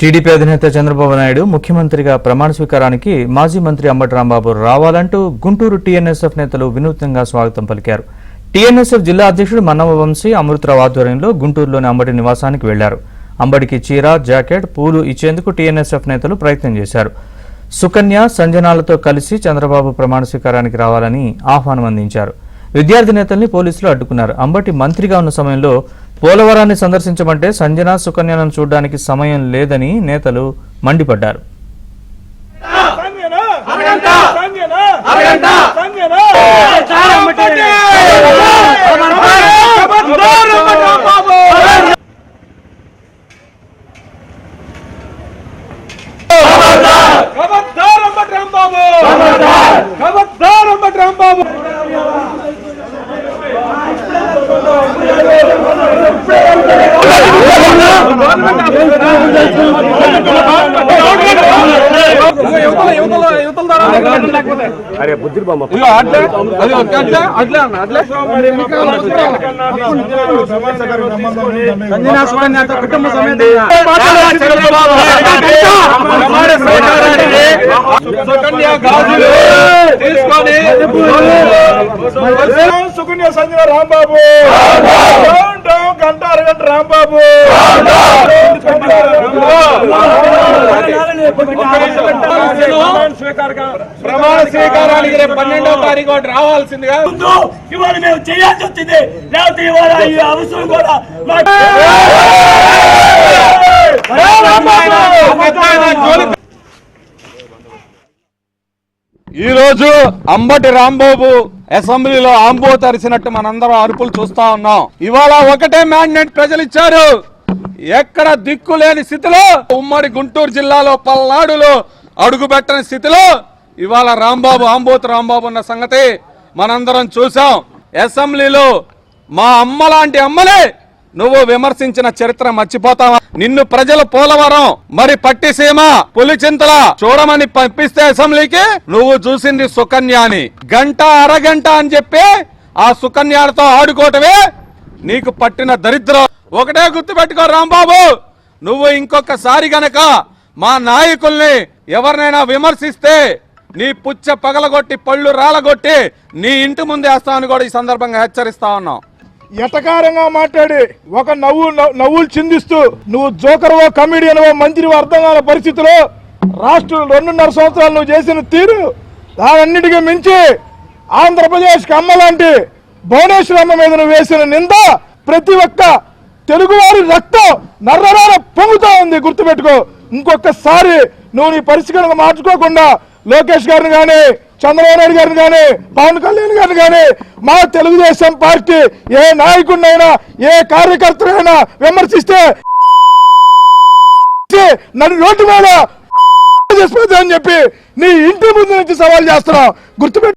TDP అధినేత చంద్రబాబు నాయుడు ముఖ్యమంత్రిగా ప్రమాణ స్వీకారానికి మాజీ మంత్రి అంబటి రాంబాబు రావాలంటూ గుంటూరు టీఎన్ఎస్ఎఫ్ నేతలు వినూత్నంగా స్వాగతం పలికారు. టీఎన్ఎస్ఎఫ్ జిల్లా అధ్యక్షుడు మన్నవ వంశీ అమృతరావు ఆధ్వర్యంలో గుంటూరులోని అంబటి నివాసానికి వెళ్లారు. అంబటికి చీర, జాకెట్, పూలు ఇచ్చేందుకు టీఎన్ఎస్ఎఫ్ నేతలు ప్రయత్నం చేశారు. సుకన్య, సంజనాలతో కలిసి చంద్రబాబు ప్రమాణ స్వీకారానికి రావాలని ఆహ్వానం అందించారు. విద్యార్థి నేతల్ని పోలీసులు అడ్డుకున్నారు. అంబటి మంత్రిగా ఉన్న సమయంలో పోలవరాన్ని సందర్శించమంటే సంజన, సుకన్యను చూడడానికి సమయం లేదని నేతలు మండిపడ్డారు. అరే బుద్ధి బామ్మ కుటుంబ సుకన్య సంజన రాంబాబు గంట అరగంట రాంబాబు ప్రమాణ స్వీకారానికి 12వ తారీఖు రావాల్సిందిగా ఇవాళ మేము చేయాల్సి వచ్చింది. లేకపోతే ఇవాళ ఈ అవసరం కూడా ఈరోజు అంబటి రాంబాబు అసెంబ్లీలో ఆంబో తరిసినట్టు మనందరం అరుపులు చూస్తా ఉన్నాం. ఇవాళ ఒకటే మ్యాండేట్ ప్రజలు ఇచ్చారు. ఎక్కడ దిక్కు లేని స్థితిలో ఉమ్మడి గుంటూరు జిల్లాలో పల్నాడులో అడుగుపెట్టని స్థితిలో ఇవాళ రాంబాబు, ఆంబోతు రాంబాబు ఉన్న సంగతి మనందరం చూసాం. అసెంబ్లీలో మా అమ్మ లాంటి అమ్మలే నువ్వు విమర్శించిన చరిత్ర మర్చిపోతావా? నిన్ను ప్రజలు పోలవరం, మరి పట్టిసీమ, పులిచింతల చూడమని పంపిస్తే అసెంబ్లీకి నువ్వు చూసింది సుకన్యాని. గంట అరగంట అని చెప్పి ఆ సుకన్యాలతో ఆడుకోవటమే నీకు పట్టిన దరిద్రం. ఒకటే గుర్తుపెట్టుకో రాంబాబు, నువ్వు ఇంకొకసారి గనక మా నాయకుల్ని ఎవరినైనా విమర్శిస్తే నీ పుచ్చ పగలగొట్టి పళ్ళు రాలగొట్టి నీ ఇంటి ముందే వేస్తామని కూడా ఈ సందర్భంగా హెచ్చరిస్తా ఉన్నాం. ఎటకారంగా మాట్లాడి ఒక నవ్వులు చిందిస్తూ నువ్వు జోకర్వో, కమిడియన్వో, మంత్రివో అర్థం కాని పరిస్థితిలో రాష్ట్రం 2.5 సంవత్సరాలు నువ్వు చేసిన తీరు, దానన్నిటికీ మించి ఆంధ్రప్రదేశ్కి అమ్మలాంటి భువనేశ్వరమ్మ మీద నువ్వు వేసిన నింద ప్రతి ఒక్క తెలుగువారి రక్తం నర్రరాల పొంగుతా ఉంది. గుర్తుపెట్టుకో. ఇంకొకసారి నువ్వు నీ పరిస్థితులను మార్చుకోకుండా లోకేష్ గారిని కానీ, చంద్రబాబు నాయుడు గారిని కానీ, పవన్ కళ్యాణ్ గారిని కానీ, మా తెలుగుదేశం పార్టీ ఏ నాయకుడినైనా, ఏ కార్యకర్తనైనా విమర్శిస్తే నన్ను రోడ్డు మీద అని చెప్పి నీ ఇంటి ముందు నుంచి సవాల్ చేస్తున్నావు. గుర్తుపెట్టు.